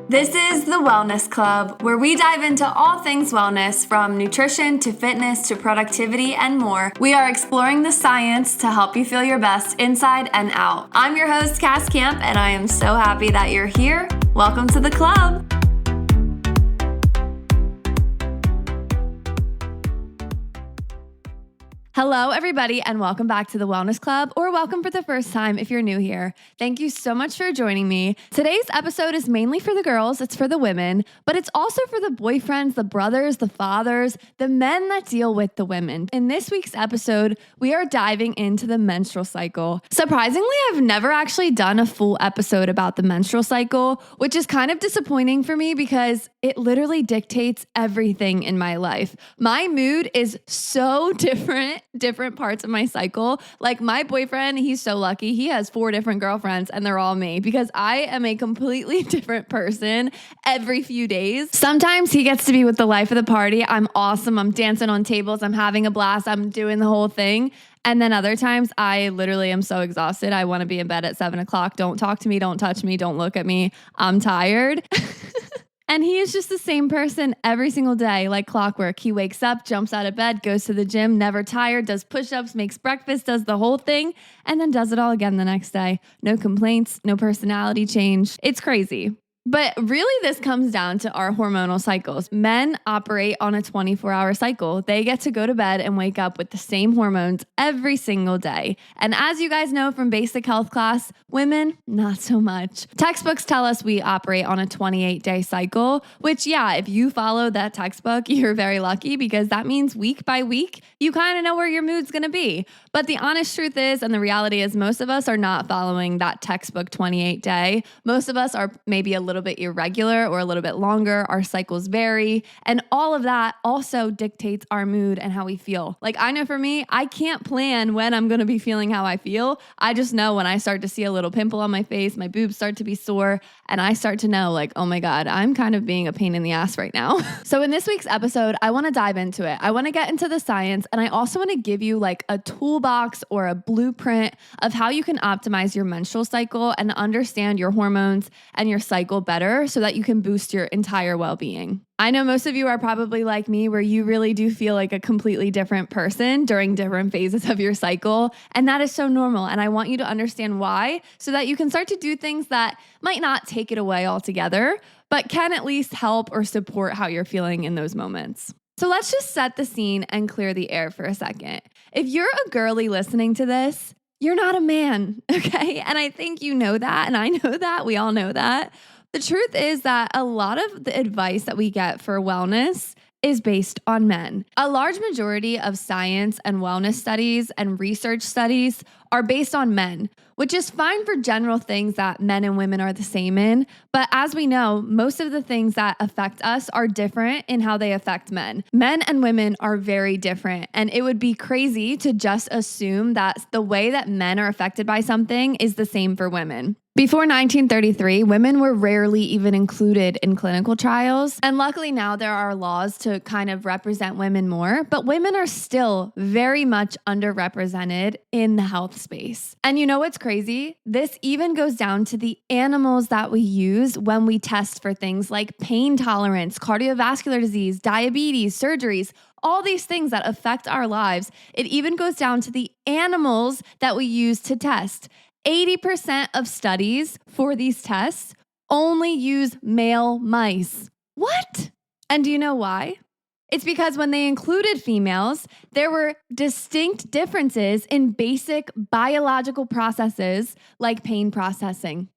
This is the Wellness Club, where we dive into all things wellness, from nutrition to fitness to productivity and more. We are exploring the science to help you feel your best inside and out. I'm your host, Cass Camp, and I am so happy that you're here. Welcome to the club. Hello, everybody, and welcome back to the Wellness Club, or welcome for the first time if you're new here. Thank you so much for joining me. Today's episode is mainly for the girls, it's for the women, but it's also for the boyfriends, the brothers, the fathers, the men that deal with the women. In this week's episode, we are diving into the menstrual cycle. Surprisingly, I've never actually done a full episode about the menstrual cycle, which is kind of disappointing for me because it literally dictates everything in my life. My mood is so different parts of my cycle. Like my boyfriend, he's so lucky. He has 4 different girlfriends and they're all me because I am a completely different person every few days. Sometimes he gets to be with the life of the party. I'm awesome. I'm dancing on tables. I'm having a blast. I'm doing the whole thing. And then other times I literally am so exhausted. I want to be in bed at 7 o'clock. Don't talk to me. Don't touch me. Don't look at me. I'm tired. And he is just the same person every single day, like clockwork. He wakes up, jumps out of bed, goes to the gym, never tired, does push-ups, makes breakfast, does the whole thing, and then does it all again the next day. No complaints, no personality change. It's crazy. But really, this comes down to our hormonal cycles. Men operate on a 24-hour cycle. They get to go to bed and wake up with the same hormones every single day. And as you guys know from basic health class, women, not so much. Textbooks tell us we operate on a 28-day cycle, which, yeah, if you follow that textbook, you're very lucky because that means week by week, you kind of know where your mood's going to be. But the honest truth is, and the reality is, most of us are not following that textbook 28-day. Most of us are maybe a little bit irregular or a little bit longer. Our cycles vary. And all of that also dictates our mood and how we feel. Like I know for me, I can't plan when I'm going to be feeling how I feel. I just know when I start to see a little pimple on my face, my boobs start to be sore, and I start to know like, oh my God, I'm kind of being a pain in the ass right now. So in this week's episode, I want to dive into it. I want to get into the science, and I also want to give you like a toolbox or a blueprint of how you can optimize your menstrual cycle and understand your hormones and your cycle better so that you can boost your entire well-being. I know most of you are probably like me where you really do feel like a completely different person during different phases of your cycle. And that is so normal. And I want you to understand why so that you can start to do things that might not take it away altogether, but can at least help or support how you're feeling in those moments. So let's just set the scene and clear the air for a second. If you're a girly listening to this, you're not a man, okay? And I think you know that, and I know that, we all know that. The truth is that a lot of the advice that we get for wellness is based on men. A large majority of science and wellness studies and research studies are based on men, which is fine for general things that men and women are the same in. But as we know, most of the things that affect us are different in how they affect men. Men and women are very different. And it would be crazy to just assume that the way that men are affected by something is the same for women. Before 1933, women were rarely even included in clinical trials. And luckily now there are laws to kind of represent women more, but women are still very much underrepresented in the health space. And you know what's crazy? This even goes down to the animals that we use when we test for things like pain tolerance, cardiovascular disease, diabetes, surgeries, all these things that affect our lives. It even goes down to the animals that we use to test. 80% of studies for these tests only use male mice. What? And do you know why? It's because when they included females, there were distinct differences in basic biological processes like pain processing.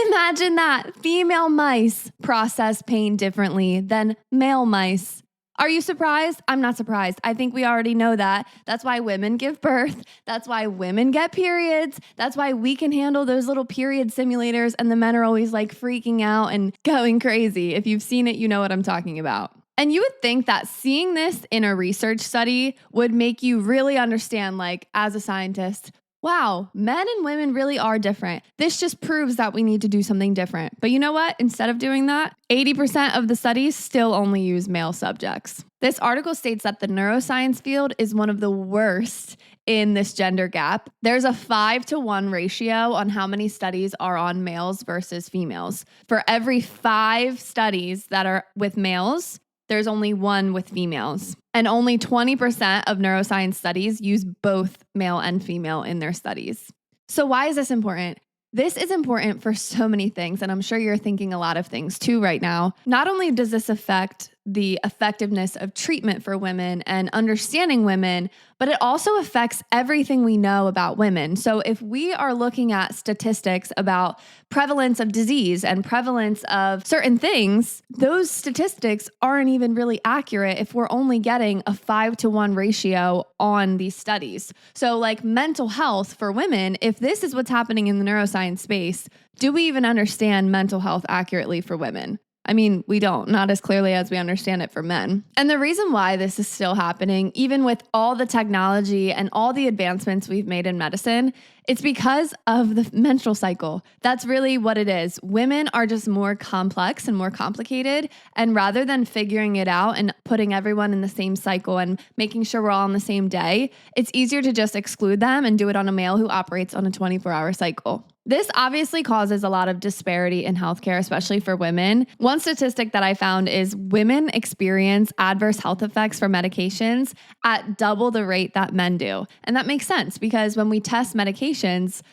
Imagine that. Female mice process pain differently than male mice. Are you surprised? I'm not surprised. I think we already know that. That's why women give birth. That's why women get periods. That's why we can handle those little period simulators and the men are always like freaking out and going crazy. If you've seen it, you know what I'm talking about. And you would think that seeing this in a research study would make you really understand, like, as a scientist, wow, men and women really are different. This just proves that we need to do something different. But you know what? Instead of doing that, 80% of the studies still only use male subjects. This article states that the neuroscience field is one of the worst in this gender gap. There's a 5-to-1 ratio on how many studies are on males versus females. For every 5 studies that are with males, there's only 1 with females. And only 20% of neuroscience studies use both male and female in their studies. So why is this important? This is important for so many things, and I'm sure you're thinking a lot of things too right now. Not only does this affect the effectiveness of treatment for women and understanding women, but it also affects everything we know about women. So if we are looking at statistics about prevalence of disease and prevalence of certain things, those statistics aren't even really accurate if we're only getting a 5-to-1 ratio on these studies. So like mental health for women, if this is what's happening in the neuroscience space, do we even understand mental health accurately for women? I mean, we don't, not as clearly as we understand it for men. And the reason why this is still happening, even with all the technology and all the advancements we've made in medicine, it's because of the menstrual cycle. That's really what it is. Women are just more complex and more complicated. And rather than figuring it out and putting everyone in the same cycle and making sure we're all on the same day, it's easier to just exclude them and do it on a male who operates on a 24-hour cycle. This obviously causes a lot of disparity in healthcare, especially for women. One statistic that I found is women experience adverse health effects for medications at double the rate that men do. And that makes sense because when we test medications,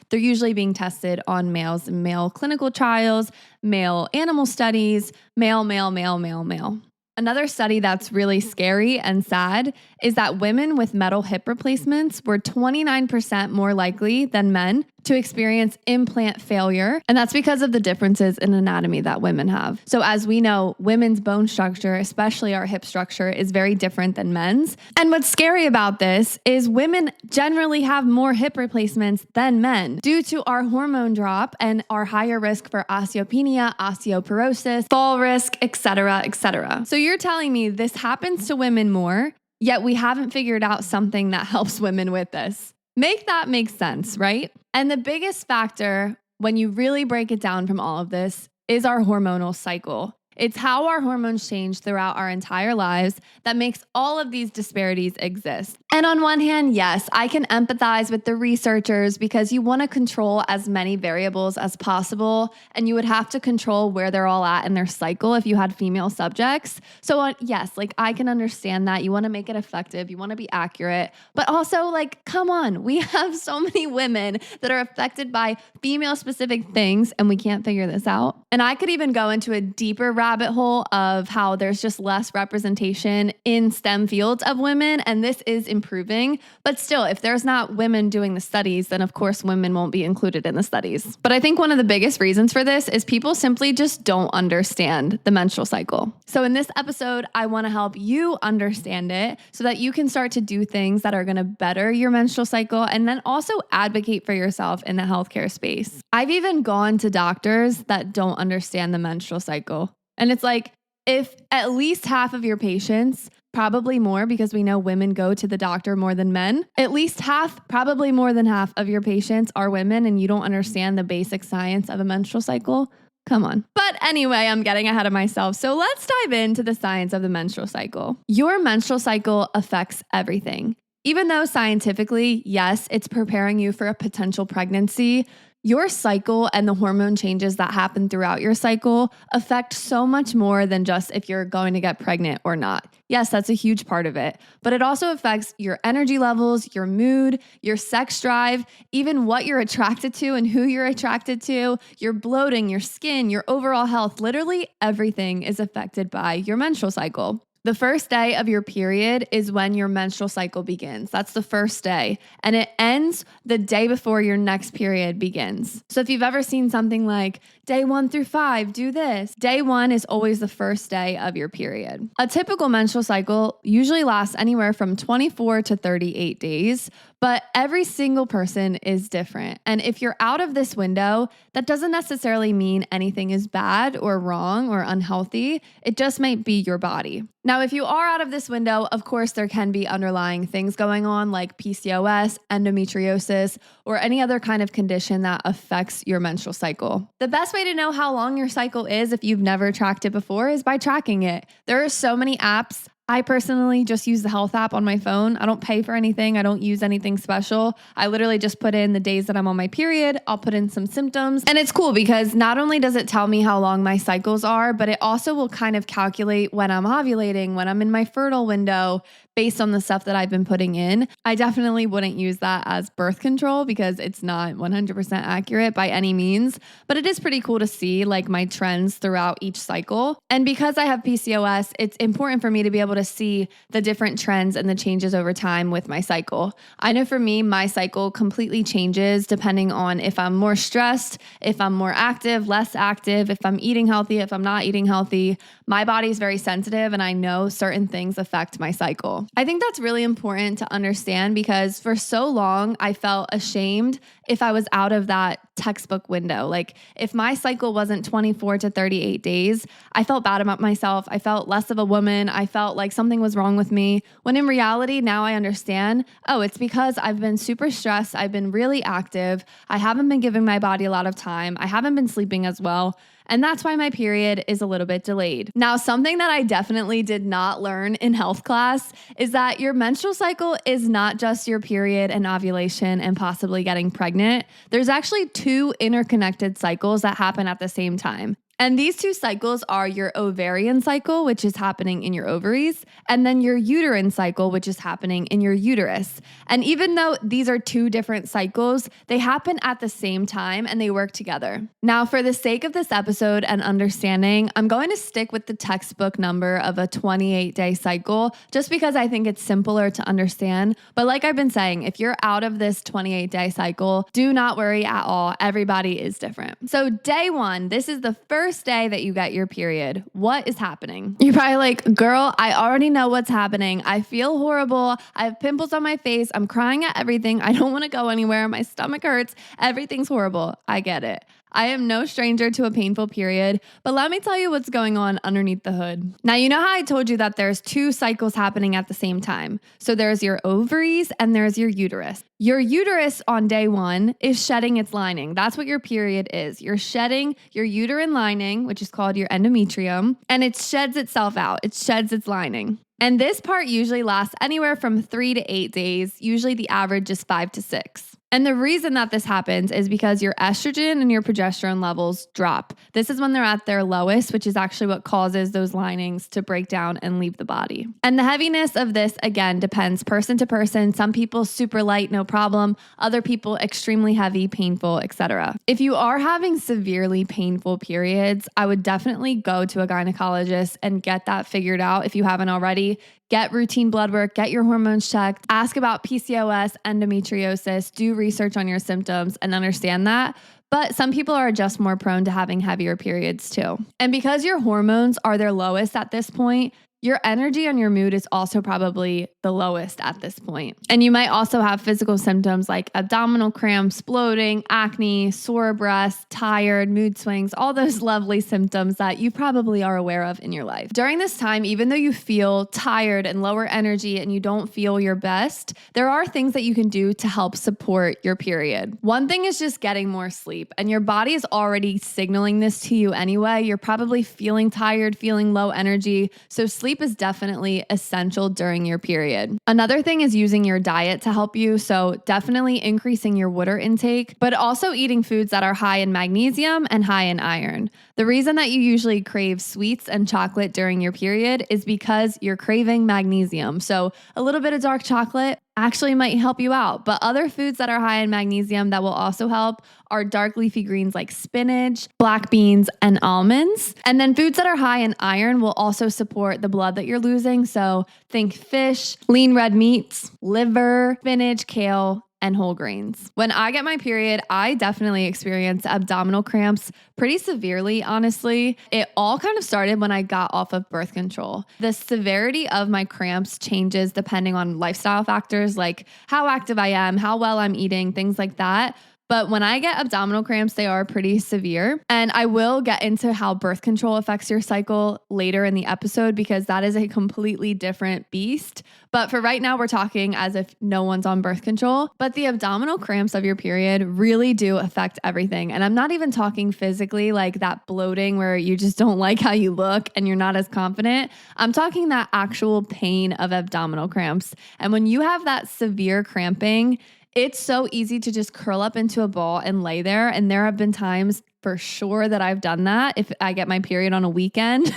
they're usually being tested on males in male clinical trials, male animal studies, male. Another study that's really scary and sad is that women with metal hip replacements were 29% more likely than men to experience implant failure. And that's because of the differences in anatomy that women have. So as we know, women's bone structure, especially our hip structure, is very different than men's. And what's scary about this is women generally have more hip replacements than men due to our hormone drop and our higher risk for osteopenia, osteoporosis, fall risk, etc., etc. So you're telling me this happens to women more, yet we haven't figured out something that helps women with this. Make that make sense, right? And the biggest factor when you really break it down from all of this is our hormonal cycle. It's how our hormones change throughout our entire lives that makes all of these disparities exist. And on one hand, yes, I can empathize with the researchers because you want to control as many variables as possible, and you would have to control where they're all at in their cycle if you had female subjects. So yes, like I can understand that. You want to make it effective. You want to be accurate. But also like, come on, we have so many women that are affected by female-specific things, and we can't figure this out. And I could even go into a deeper rabbit hole of how there's just less representation in STEM fields of women, and this is improving. But still, if there's not women doing the studies, then of course women won't be included in the studies. But I think one of the biggest reasons for this is people simply just don't understand the menstrual cycle. So in this episode, I want to help you understand it so that you can start to do things that are going to better your menstrual cycle and then also advocate for yourself in the healthcare space. I've even gone to doctors that don't understand the menstrual cycle. And it's like, if at least half of your patients, probably more because we know women go to the doctor more than men, at least half, probably more than half of your patients are women and you don't understand the basic science of a menstrual cycle, come on. But anyway, I'm getting ahead of myself. So let's dive into the science of the menstrual cycle. Your menstrual cycle affects everything. Even though scientifically, yes, it's preparing you for a potential pregnancy, your cycle and the hormone changes that happen throughout your cycle affect so much more than just if you're going to get pregnant or not. Yes, that's a huge part of it, but it also affects your energy levels, your mood, your sex drive, even what you're attracted to and who you're attracted to, your bloating, your skin, your overall health. Literally everything is affected by your menstrual cycle. The first day of your period is when your menstrual cycle begins. That's the first day. And it ends the day before your next period begins. So if you've ever seen something like day 1 through 5, do this. Day 1 is always the first day of your period. A typical menstrual cycle usually lasts anywhere from 24 to 38 days, but every single person is different. And if you're out of this window, that doesn't necessarily mean anything is bad or wrong or unhealthy. It just might be your body. Now, if you are out of this window, of course, there can be underlying things going on like PCOS, endometriosis, or any other kind of condition that affects your menstrual cycle. The best way to know how long your cycle is if you've never tracked it before is by tracking it. There are so many apps. I personally just use the health app on my phone. I don't pay for anything. I don't use anything special. I literally just put in the days that I'm on my period. I'll put in some symptoms. And it's cool because not only does it tell me how long my cycles are, but it also will kind of calculate when I'm ovulating, when I'm in my fertile window, based on the stuff that I've been putting in. I definitely wouldn't use that as birth control because it's not 100% accurate by any means, but it is pretty cool to see like my trends throughout each cycle. And because I have PCOS, it's important for me to be able to see the different trends and the changes over time with my cycle. I know for me, my cycle completely changes depending on if I'm more stressed, if I'm more active, less active, if I'm eating healthy, if I'm not eating healthy. My body is very sensitive and I know certain things affect my cycle. I think that's really important to understand because for so long, I felt ashamed if I was out of that textbook window. Like if my cycle wasn't 24 to 38 days, I felt bad about myself. I felt less of a woman. I felt like something was wrong with me. When in reality, now I understand, oh, it's because I've been super stressed. I've been really active. I haven't been giving my body a lot of time. I haven't been sleeping as well. And that's why my period is a little bit delayed. Now, something that I definitely did not learn in health class is that your menstrual cycle is not just your period and ovulation and possibly getting pregnant. There's actually two interconnected cycles that happen at the same time. And these two cycles are your ovarian cycle, which is happening in your ovaries, and then your uterine cycle, which is happening in your uterus. And even though these are two different cycles, they happen at the same time and they work together. Now, for the sake of this episode and understanding, I'm going to stick with the textbook number of a 28-day cycle, just because I think it's simpler to understand. But like I've been saying, if you're out of this 28-day cycle, do not worry at all. Everybody is different. So day one, this is the first day that you get your period. What is happening? You're probably like, girl, I already know what's happening. I feel horrible. I have pimples on my face. I'm crying at everything. I don't want to go anywhere. My stomach hurts. Everything's horrible. I get it. I am no stranger to a painful period, but let me tell you what's going on underneath the hood. Now, you know how I told you that there's two cycles happening at the same time. So there's your ovaries and there's your uterus. Your uterus on day one is shedding its lining. That's what your period is. You're shedding your uterine lining, which is called your endometrium, and it sheds itself out. It sheds its lining. And this part usually lasts anywhere from 3 to 8 days. Usually the average is 5 to 6. And the reason that this happens is because your estrogen and your progesterone levels drop. This is when they're at their lowest, which is actually what causes those linings to break down and leave the body. And the heaviness of this, again, depends person to person. Some people super light, no problem. Other people extremely heavy, painful, etc. If you are having severely painful periods, I would definitely go to a gynecologist and get that figured out if you haven't already. Get routine blood work, get your hormones checked, ask about PCOS, endometriosis, do research on your symptoms and understand that. But some people are just more prone to having heavier periods too. And because your hormones are their lowest at this point, your energy and your mood is also probably the lowest at this point. And you might also have physical symptoms like abdominal cramps, bloating, acne, sore breasts, tired, mood swings, all those lovely symptoms that you probably are aware of in your life. During this time, even though you feel tired and lower energy and you don't feel your best, there are things that you can do to help support your period. One thing is just getting more sleep, and your body is already signaling this to you anyway. You're probably feeling tired, feeling low energy. So sleep is definitely essential during your period. Another thing is using your diet to help you. So definitely increasing your water intake, but also eating foods that are high in magnesium and high in iron. The reason that you usually crave sweets and chocolate during your period is because you're craving magnesium. So a little bit of dark chocolate actually might help you out. But other foods that are high in magnesium that will also help are dark leafy greens like spinach, black beans, and almonds. And then foods that are high in iron will also support the blood that you're losing. So think fish, lean red meats, liver, spinach, kale, and whole grains. When I get my period, I definitely experience abdominal cramps pretty severely, honestly. It all kind of started when I got off of birth control. The severity of my cramps changes depending on lifestyle factors like how active I am, how well I'm eating, things like that. But when I get abdominal cramps, they are pretty severe. And I will get into how birth control affects your cycle later in the episode because that is a completely different beast. But for right now, we're talking as if no one's on birth control. But the abdominal cramps of your period really do affect everything. And I'm not even talking physically, like that bloating where you just don't like how you look and you're not as confident. I'm talking that actual pain of abdominal cramps. And when you have that severe cramping, it's so easy to just curl up into a ball and lay there. And there have been times for sure that I've done that if I get my period on a weekend.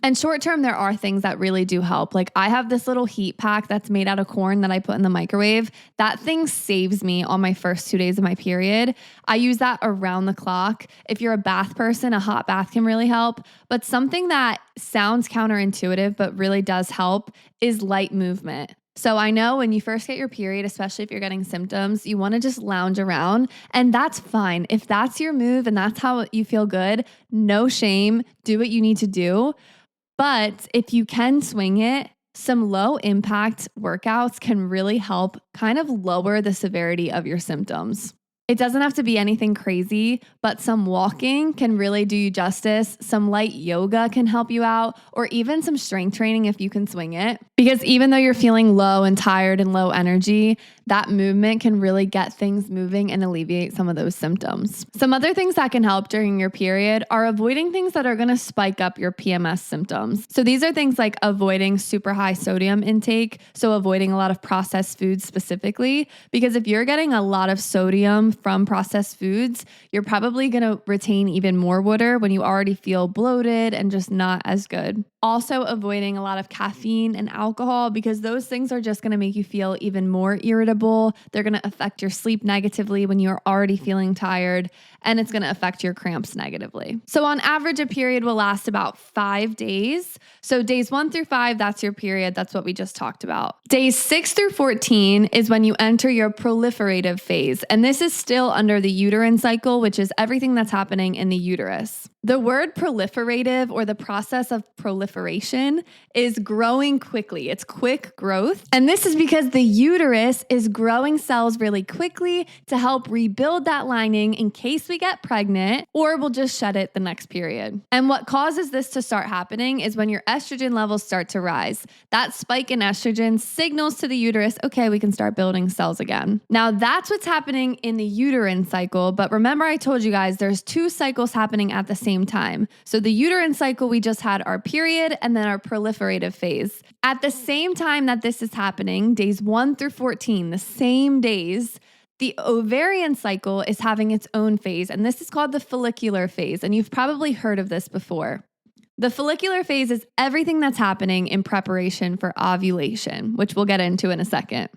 And short term, there are things that really do help. Like I have this little heat pack that's made out of corn that I put in the microwave. That thing saves me on my first 2 days of my period. I use that around the clock. If you're a bath person, a hot bath can really help. But something that sounds counterintuitive, but really does help is light movement. So I know when you first get your period, especially if you're getting symptoms, you want to just lounge around, and that's fine. If that's your move and that's how you feel good, no shame, do what you need to do. But if you can swing it, some low impact workouts can really help kind of lower the severity of your symptoms. It doesn't have to be anything crazy, but some walking can really do you justice. Some light yoga can help you out, or even some strength training if you can swing it. Because even though you're feeling low and tired and low energy, that movement can really get things moving and alleviate some of those symptoms. Some other things that can help during your period are avoiding things that are going to spike up your PMS symptoms. So these are things like avoiding super high sodium intake, so avoiding a lot of processed foods specifically, because if you're getting a lot of sodium from processed foods, you're probably going to retain even more water when you already feel bloated and just not as good. Also avoiding a lot of caffeine and alcohol because those things are just going to make you feel even more irritable. They're going to affect your sleep negatively when you're already feeling tired, and it's going to affect your cramps negatively. So on average, a period will last about 5 days. So days 1 through 5, that's your period. That's what we just talked about. Days 6 through 14 is when you enter your proliferative phase. And this is still under the uterine cycle, which is everything that's happening in the uterus. The word proliferative, or the process of proliferation, is growing quickly. It's quick growth. And this is because the uterus is growing cells really quickly to help rebuild that lining in case we get pregnant, or we'll just shed it the next period. And what causes this to start happening is when your estrogen levels start to rise. That spike in estrogen signals to the uterus, okay, we can start building cells again. Now that's what's happening in the uterine cycle. But remember I told you guys there's 2 cycles happening at the same time. So the uterine cycle, we just had our period and then our proliferative phase. At the same time that this is happening, days 1 through 14, the same days, the ovarian cycle is having its own phase, and this is called the follicular phase, and you've probably heard of this before. The follicular phase is everything that's happening in preparation for ovulation, which we'll get into in a second.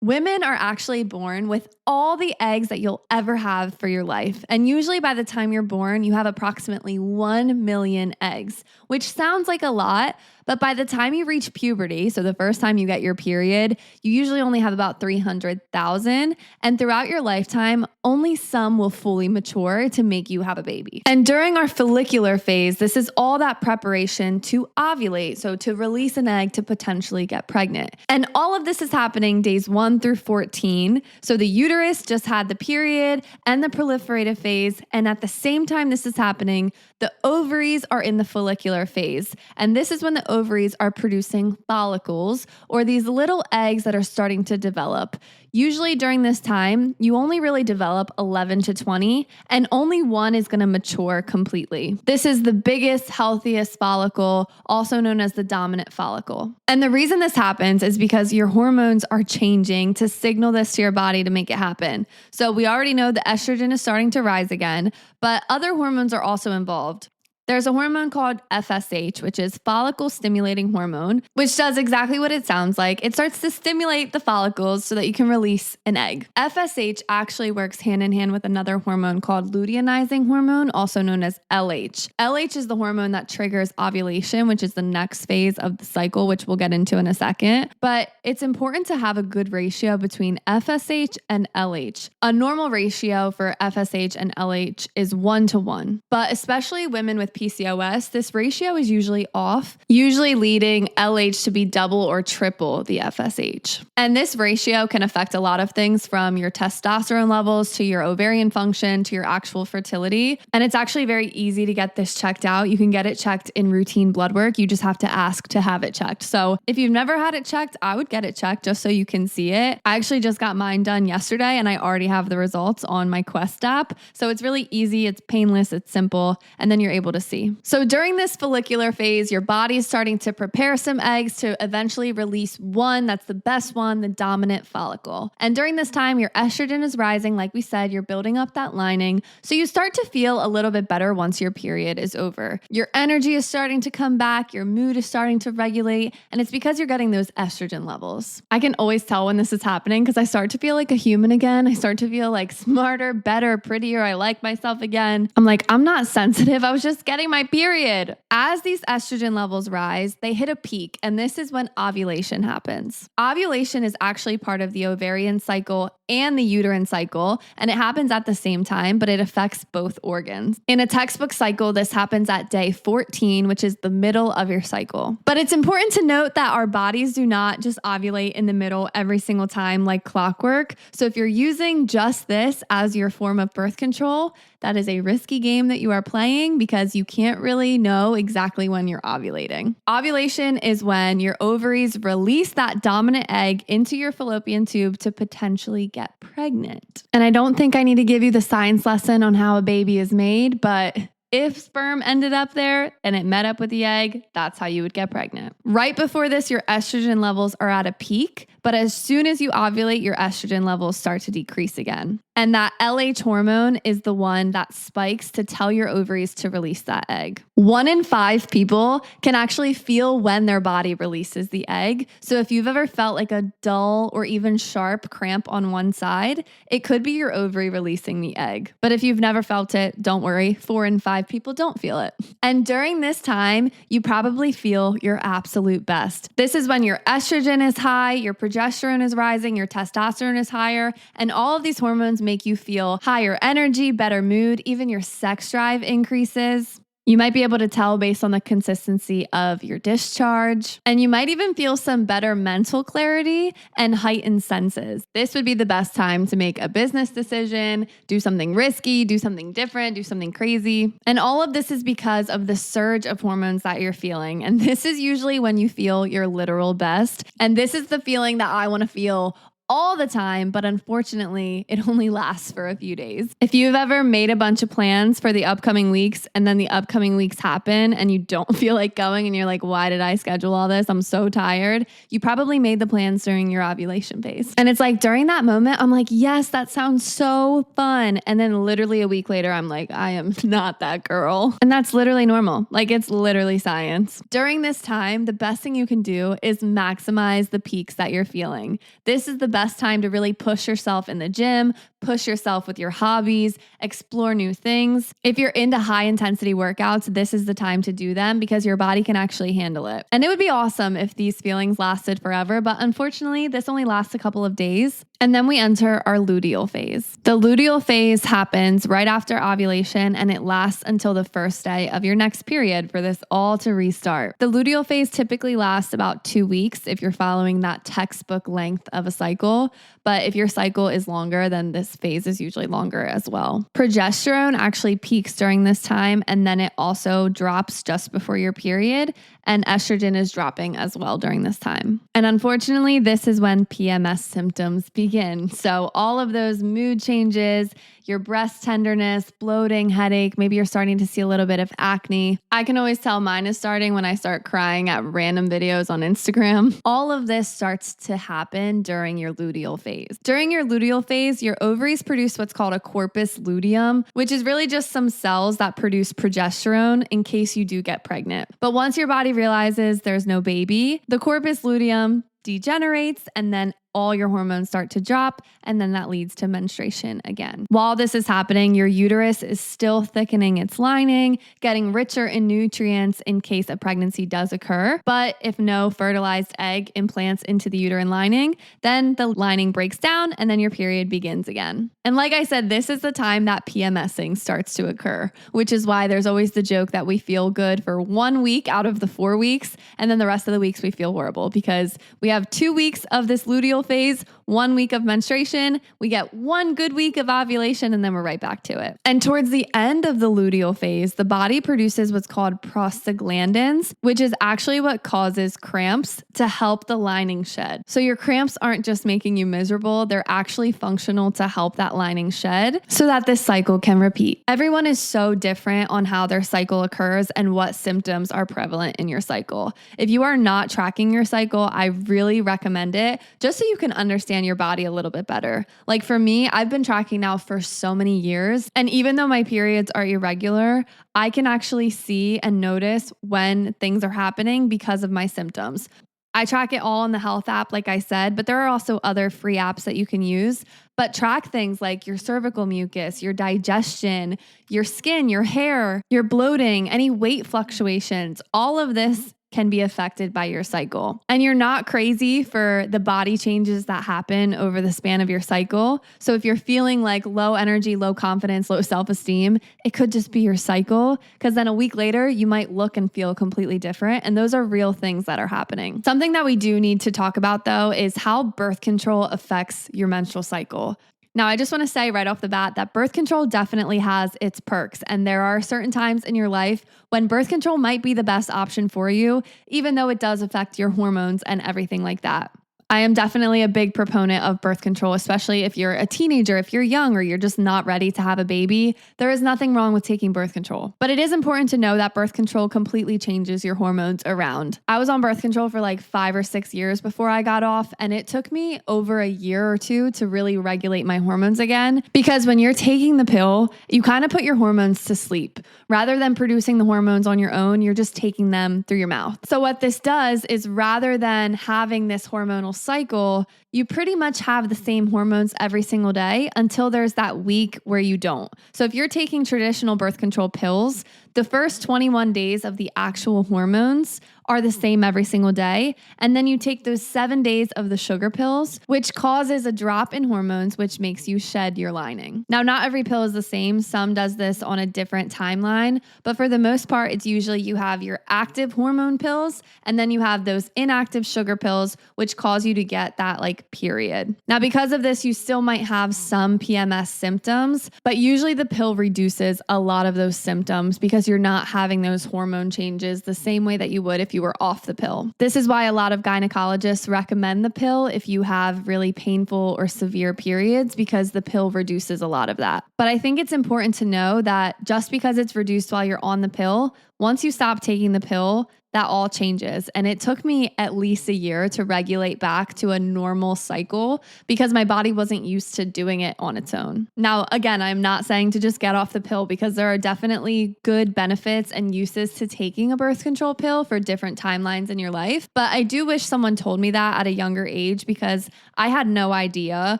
Women are actually born with all the eggs that you'll ever have for your life. And usually by the time you're born, you have approximately 1 million eggs, which sounds like a lot, but by the time you reach puberty, so the first time you get your period, you usually only have about 300,000. And throughout your lifetime, only some will fully mature to make you have a baby. And during our follicular phase, this is all that preparation to ovulate, so to release an egg to potentially get pregnant. And all of this is happening days 1 through 14. So the uterus just had the period and the proliferative phase. And at the same time this is happening, the ovaries are in the follicular phase. And this is when the ovaries are producing follicles, or these little eggs that are starting to develop. Usually during this time, you only really develop 11 to 20, and only one is going to mature completely. This is the biggest, healthiest follicle, also known as the dominant follicle. And the reason this happens is because your hormones are changing to signal this to your body to make it happen. So we already know the estrogen is starting to rise again, but other hormones are also involved. There's a hormone called FSH, which is follicle stimulating hormone, which does exactly what it sounds like. It starts to stimulate the follicles so that you can release an egg. FSH actually works hand in hand with another hormone called luteinizing hormone, also known as LH. LH is the hormone that triggers ovulation, which is the next phase of the cycle, which we'll get into in a second. But it's important to have a good ratio between FSH and LH. A normal ratio for FSH and LH is 1 to 1. But especially women with PCOS, this ratio is usually off, usually leading LH to be double or triple the FSH. And this ratio can affect a lot of things from your testosterone levels to your ovarian function to your actual fertility. And it's actually very easy to get this checked out. You can get it checked in routine blood work. You just have to ask to have it checked. So if you've never had it checked, I would get it checked just so you can see it. I actually just got mine done yesterday and I already have the results on my Quest app. So it's really easy, it's painless, it's simple, and then you're able to see. So during this follicular phase, your body is starting to prepare some eggs to eventually release one that's the best one, the dominant follicle. And during this time, your estrogen is rising. Like we said, you're building up that lining. So you start to feel a little bit better once your period is over. Your energy is starting to come back, your mood is starting to regulate, and it's because you're getting those estrogen levels. I can always tell when this is happening because I start to feel like a human again. I start to feel like smarter, better, prettier. I like myself again. I'm like, I'm not sensitive. I was just getting my period. As these estrogen levels rise, they hit a peak, and this is when ovulation happens. Ovulation is actually part of the ovarian cycle and the uterine cycle, and it happens at the same time, but it affects both organs. In a textbook cycle, this happens at day 14, which is the middle of your cycle. But it's important to note that our bodies do not just ovulate in the middle every single time like clockwork. So if you're using just this as your form of birth control, that is a risky game that you are playing because you can't really know exactly when you're ovulating. Ovulation is when your ovaries release that dominant egg into your fallopian tube to potentially get pregnant. And I don't think I need to give you the science lesson on how a baby is made, but if sperm ended up there and it met up with the egg, that's how you would get pregnant. Right before this, your estrogen levels are at a peak, but as soon as you ovulate, your estrogen levels start to decrease again. And that LH hormone is the one that spikes to tell your ovaries to release that egg. 1 in 5 people can actually feel when their body releases the egg. So if you've ever felt like a dull or even sharp cramp on one side, it could be your ovary releasing the egg. But if you've never felt it, don't worry, 4 in 5 people don't feel it. And during this time, you probably feel your absolute best. This is when your estrogen is high, your progesterone is rising, your testosterone is higher, and all of these hormones make you feel higher energy, better mood, even your sex drive increases. You might be able to tell based on the consistency of your discharge, and you might even feel some better mental clarity and heightened senses. This would be the best time to make a business decision, do something risky, do something different, do something crazy. And all of this is because of the surge of hormones that you're feeling. And this is usually when you feel your literal best. And this is the feeling that I want to feel all the time, but unfortunately, it only lasts for a few days. If you've ever made a bunch of plans for the upcoming weeks and then the upcoming weeks happen and you don't feel like going and you're like, why did I schedule all this? I'm so tired. You probably made the plans during your ovulation phase. And it's like during that moment, I'm like, yes, that sounds so fun. And then literally a week later, I'm like, I am not that girl. And that's literally normal. Like it's literally science. During this time, the best thing you can do is maximize the peaks that you're feeling. This is the best time to really push yourself in the gym, push yourself with your hobbies, explore new things. If you're into high intensity workouts, this is the time to do them because your body can actually handle it. And it would be awesome if these feelings lasted forever, but unfortunately, this only lasts a couple of days. And then we enter our luteal phase. The luteal phase happens right after ovulation and it lasts until the first day of your next period for this all to restart. The luteal phase typically lasts about 2 weeks if you're following that textbook length of a cycle. But if your cycle is longer, then this phase is usually longer as well. Progesterone actually peaks during this time, and then it also drops just before your period, and estrogen is dropping as well during this time. And unfortunately, this is when PMS symptoms begin. So all of those mood changes, your breast tenderness, bloating, headache, maybe you're starting to see a little bit of acne. I can always tell mine is starting when I start crying at random videos on Instagram. All of this starts to happen during your luteal phase. During your luteal phase, your ovaries produce what's called a corpus luteum, which is really just some cells that produce progesterone in case you do get pregnant. But once your body realizes there's no baby, the corpus luteum degenerates, and then all your hormones start to drop, and then that leads to menstruation again. While this is happening, your uterus is still thickening its lining, getting richer in nutrients in case a pregnancy does occur. But if no fertilized egg implants into the uterine lining, then the lining breaks down and then your period begins again. And like I said, this is the time that PMSing starts to occur, which is why there's always the joke that we feel good for 1 week out of the 4 weeks, and then the rest of the weeks we feel horrible because we have 2 weeks of this luteal phase, 1 week of menstruation, we get 1 good week of ovulation, and then we're right back to it. And towards the end of the luteal phase, the body produces what's called prostaglandins, which is actually what causes cramps to help the lining shed. So your cramps aren't just making you miserable, they're actually functional to help that lining shed so that this cycle can repeat. Everyone is so different on how their cycle occurs and what symptoms are prevalent in your cycle. If you are not tracking your cycle, I really recommend it just so you can understand your body a little bit better. Like for me, I've been tracking now for so many years, and even though my periods are irregular, I can actually see and notice when things are happening because of my symptoms. I track it all in the health app, like I said, but there are also other free apps that you can use. But track things like your cervical mucus, your digestion, your skin, your hair, your bloating, any weight fluctuations. All of this can be affected by your cycle. And you're not crazy for the body changes that happen over the span of your cycle. So if you're feeling like low energy, low confidence, low self-esteem, it could just be your cycle, because then a week later you might look and feel completely different. And those are real things that are happening. Something that we do need to talk about though is how birth control affects your menstrual cycle. Now, I just want to say right off the bat that birth control definitely has its perks, and there are certain times in your life when birth control might be the best option for you, even though it does affect your hormones and everything like that. I am definitely a big proponent of birth control, especially if you're a teenager, if you're young, or you're just not ready to have a baby. There is nothing wrong with taking birth control. But it is important to know that birth control completely changes your hormones around. I was on birth control for like 5 or 6 years before I got off, and it took me over a year or two to really regulate my hormones again. Because when you're taking the pill, you kind of put your hormones to sleep. Rather than producing the hormones on your own, you're just taking them through your mouth. So what this does is rather than having this hormonal cycle, you pretty much have the same hormones every single day until there's that week where you don't. So if you're taking traditional birth control pills, the first 21 days of the actual hormones are the same every single day. And then you take those 7 days of the sugar pills, which causes a drop in hormones, which makes you shed your lining. Now, not every pill is the same. Some does this on a different timeline, but for the most part, it's usually you have your active hormone pills, and then you have those inactive sugar pills, which cause you to get that like period. Now, because of this, you still might have some PMS symptoms, but usually the pill reduces a lot of those symptoms because you're not having those hormone changes the same way that you would if you were off the pill. This is why a lot of gynecologists recommend the pill if you have really painful or severe periods, because the pill reduces a lot of that. But I think it's important to know that just because it's reduced while you're on the pill, once you stop taking the pill, that all changes. And it took me at least a year to regulate back to a normal cycle because my body wasn't used to doing it on its own. Now, again, I'm not saying to just get off the pill because there are definitely good benefits and uses to taking a birth control pill for different timelines in your life. But I do wish someone told me that at a younger age because I had no idea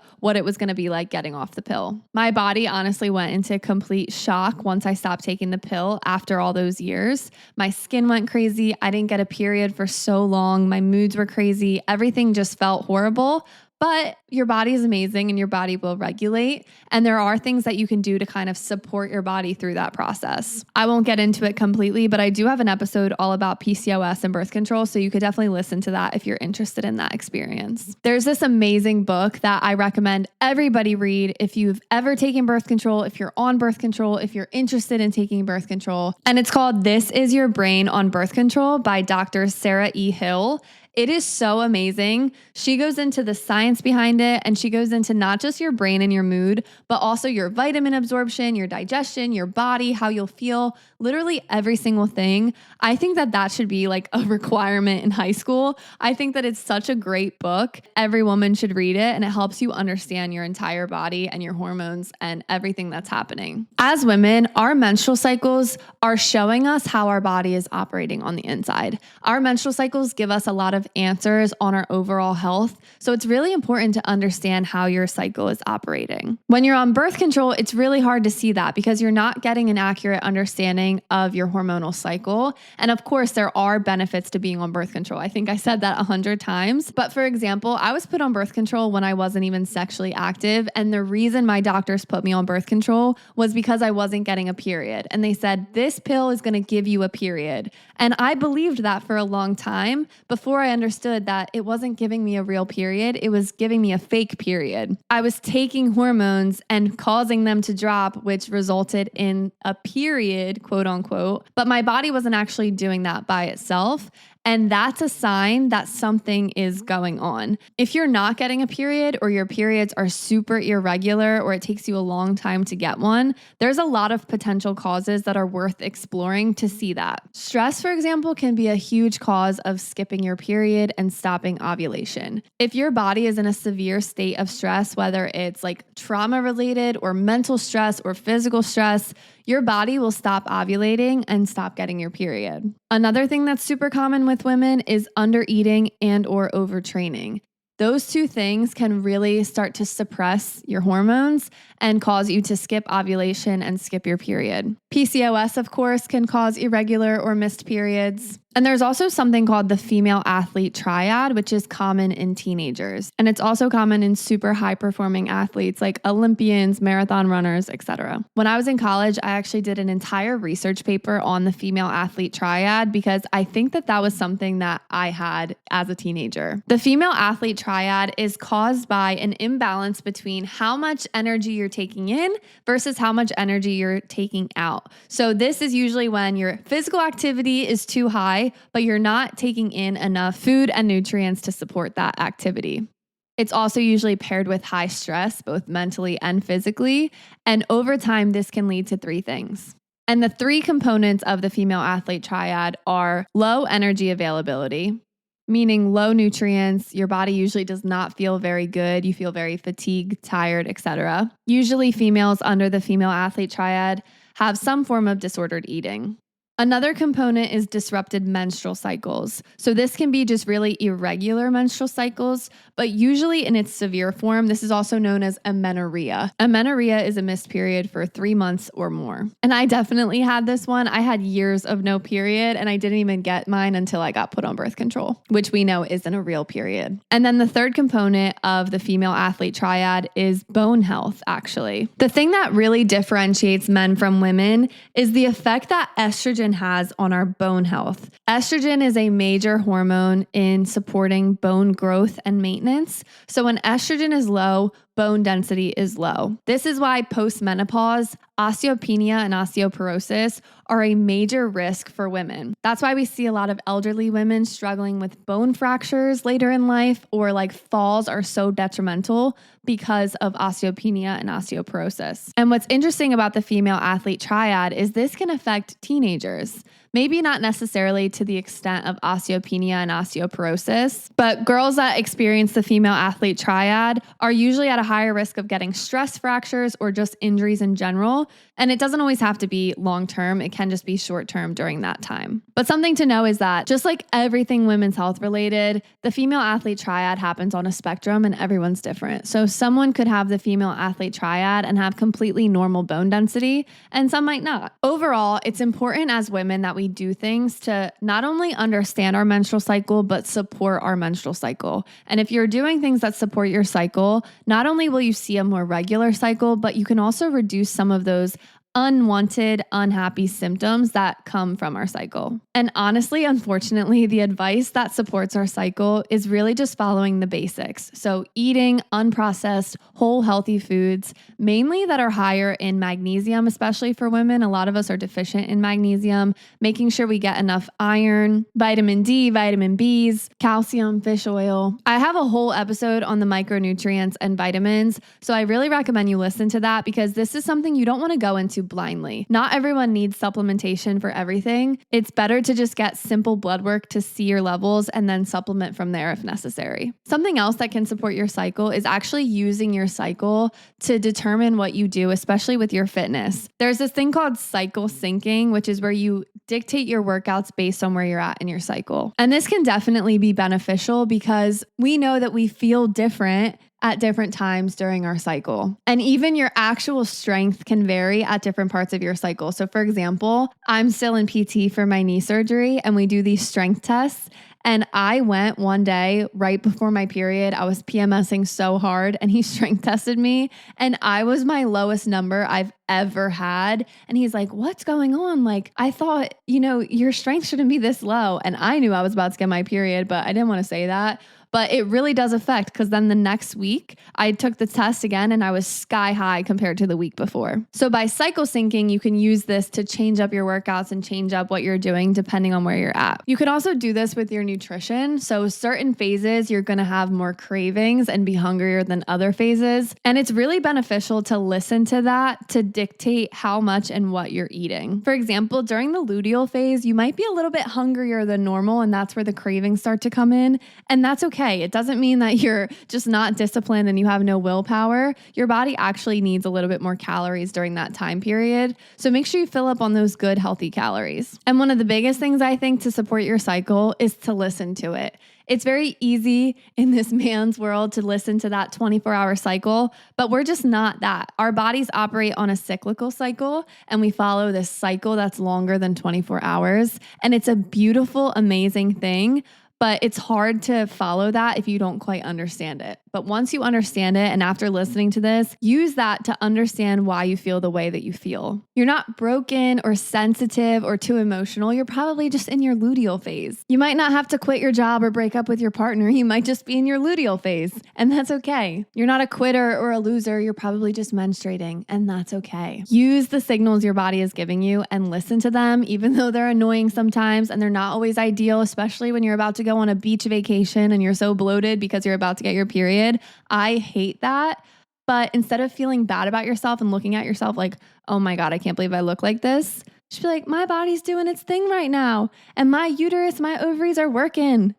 what it was going to be like getting off the pill. My body honestly went into complete shock once I stopped taking the pill after all those years. My skin went crazy. I didn't get a period for so long. My moods were crazy. Everything just felt horrible. But your body is amazing and your body will regulate. And there are things that you can do to kind of support your body through that process. I won't get into it completely, but I do have an episode all about PCOS and birth control. So you could definitely listen to that if you're interested in that experience. There's this amazing book that I recommend everybody read if you've ever taken birth control, if you're on birth control, if you're interested in taking birth control. And it's called This Is Your Brain on Birth Control by Dr. Sarah E. Hill. It is so amazing. She goes into the science behind it, and she goes into not just your brain and your mood, but also your vitamin absorption, your digestion, your body, how you'll feel, literally every single thing. I think that that should be like a requirement in high school. I think that it's such a great book. Every woman should read it, and it helps you understand your entire body and your hormones and everything that's happening. As women, our menstrual cycles are showing us how our body is operating on the inside. Our menstrual cycles give us a lot of of answers on our overall health. So it's really important to understand how your cycle is operating. When you're on birth control, it's really hard to see that because you're not getting an accurate understanding of your hormonal cycle. And of course, there are benefits to being on birth control. I think I said that 100 times. But for example, I was put on birth control when I wasn't even sexually active. And the reason my doctors put me on birth control was because I wasn't getting a period. And they said, this pill is going to give you a period. And I believed that for a long time before I understood that it wasn't giving me a real period. It was giving me a fake period. I was taking hormones and causing them to drop, which resulted in a period, quote unquote. But my body wasn't actually doing that by itself. And that's a sign that something is going on. If you're not getting a period or your periods are super irregular or it takes you a long time to get one, there's a lot of potential causes that are worth exploring to see that. Stress, for example, can be a huge cause of skipping your period and stopping ovulation. If your body is in a severe state of stress, whether it's like trauma related or mental stress or physical stress, your body will stop ovulating and stop getting your period. Another thing that's super common with women is undereating and or overtraining. Those two things can really start to suppress your hormones and cause you to skip ovulation and skip your period. PCOS, of course, can cause irregular or missed periods. And there's also something called the female athlete triad, which is common in teenagers. And it's also common in super high performing athletes like Olympians, marathon runners, etc. When I was in college, I actually did an entire research paper on the female athlete triad because I think that that was something that I had as a teenager. The female athlete triad is caused by an imbalance between how much energy you're taking in versus how much energy you're taking out. So this is usually when your physical activity is too high, but you're not taking in enough food and nutrients to support that activity. It's also usually paired with high stress, both mentally and physically. And over time, this can lead to three things. And the three components of the female athlete triad are low energy availability, meaning low nutrients. Your body usually does not feel very good. You feel very fatigued, tired, etc. Usually females under the female athlete triad have some form of disordered eating. Another component is disrupted menstrual cycles. So this can be just really irregular menstrual cycles, but usually in its severe form, this is also known as amenorrhea. Amenorrhea is a missed period for 3 months or more. And I definitely had this one. I had years of no period and I didn't even get mine until I got put on birth control, which we know isn't a real period. And then the third component of the female athlete triad is bone health, actually. The thing that really differentiates men from women is the effect that estrogen has on our bone health. Estrogen is a major hormone in supporting bone growth and maintenance. So when estrogen is low, bone density is low. This is why postmenopause, osteopenia, and osteoporosis are a major risk for women. That's why we see a lot of elderly women struggling with bone fractures later in life, or like falls are so detrimental because of osteopenia and osteoporosis. And what's interesting about the female athlete triad is this can affect teenagers. Maybe not necessarily to the extent of osteopenia and osteoporosis, but girls that experience the female athlete triad are usually at a higher risk of getting stress fractures or just injuries in general. And it doesn't always have to be long-term. It can just be short-term during that time. But something to know is that just like everything women's health related, the female athlete triad happens on a spectrum and everyone's different. So someone could have the female athlete triad and have completely normal bone density, and some might not. Overall, it's important as women that we do things to not only understand our menstrual cycle, but support our menstrual cycle. And if you're doing things that support your cycle, not only will you see a more regular cycle, but you can also reduce some of those unwanted, unhappy symptoms that come from our cycle. And honestly, unfortunately, the advice that supports our cycle is really just following the basics. So eating unprocessed, whole, healthy foods, mainly that are higher in magnesium, especially for women. A lot of us are deficient in magnesium, making sure we get enough iron, vitamin D, vitamin Bs, calcium, fish oil. I have a whole episode on the micronutrients and vitamins, so I really recommend you listen to that because this is something you don't want to go into blindly. Not everyone needs supplementation for everything. It's better to just get simple blood work to see your levels and then supplement from there if necessary. Something else that can support your cycle is actually using your cycle to determine what you do, especially with your fitness. There's this thing called cycle syncing, which is where you dictate your workouts based on where you're at in your cycle. And this can definitely be beneficial because we know that we feel different at different times during our cycle. And even your actual strength can vary at different parts of your cycle. So for example, I'm still in PT for my knee surgery and we do these strength tests. And I went one day right before my period. I was PMSing so hard and he strength tested me and I was my lowest number I've ever had. And he's like, what's going on? Like, I thought, your strength shouldn't be this low. And I knew I was about to get my period, but I didn't want to say that. But it really does affect because then the next week I took the test again and I was sky high compared to the week before. So by cycle syncing, you can use this to change up your workouts and change up what you're doing depending on where you're at. You can also do this with your nutrition. So certain phases, you're going to have more cravings and be hungrier than other phases. And it's really beneficial to listen to that to dictate how much and what you're eating. For example, during the luteal phase, you might be a little bit hungrier than normal and that's where the cravings start to come in. And that's okay. It doesn't mean that you're just not disciplined and you have no willpower. Your body actually needs a little bit more calories during that time period. So make sure you fill up on those good, healthy calories. And one of the biggest things I think to support your cycle is to listen to it. It's very easy in this man's world to listen to that 24-hour cycle, but we're just not that. Our bodies operate on a cyclical cycle and we follow this cycle that's longer than 24 hours. And it's a beautiful, amazing thing. But it's hard to follow that if you don't quite understand it. But once you understand it, and after listening to this, use that to understand why you feel the way that you feel. You're not broken or sensitive or too emotional. You're probably just in your luteal phase. You might not have to quit your job or break up with your partner. You might just be in your luteal phase, and that's okay. You're not a quitter or a loser. You're probably just menstruating, and that's okay. Use the signals your body is giving you and listen to them, even though they're annoying sometimes and they're not always ideal, especially when you're about to go on a beach vacation and you're so bloated because you're about to get your period. I hate that. But instead of feeling bad about yourself and looking at yourself like, oh my God, I can't believe I look like this, just be like, my body's doing its thing right now. And my uterus, my ovaries are working.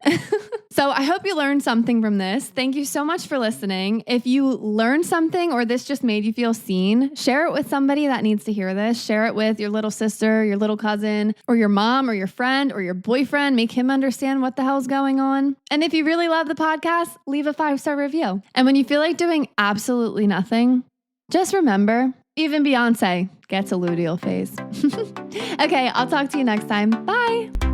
So I hope you learned something from this. Thank you so much for listening. If you learned something or this just made you feel seen, share it with somebody that needs to hear this. Share it with your little sister, your little cousin, or your mom, or your friend, or your boyfriend. Make him understand what the hell's going on. And if you really love the podcast, leave a 5-star review. And when you feel like doing absolutely nothing, just remember, even Beyonce gets a luteal phase. Okay, I'll talk to you next time. Bye.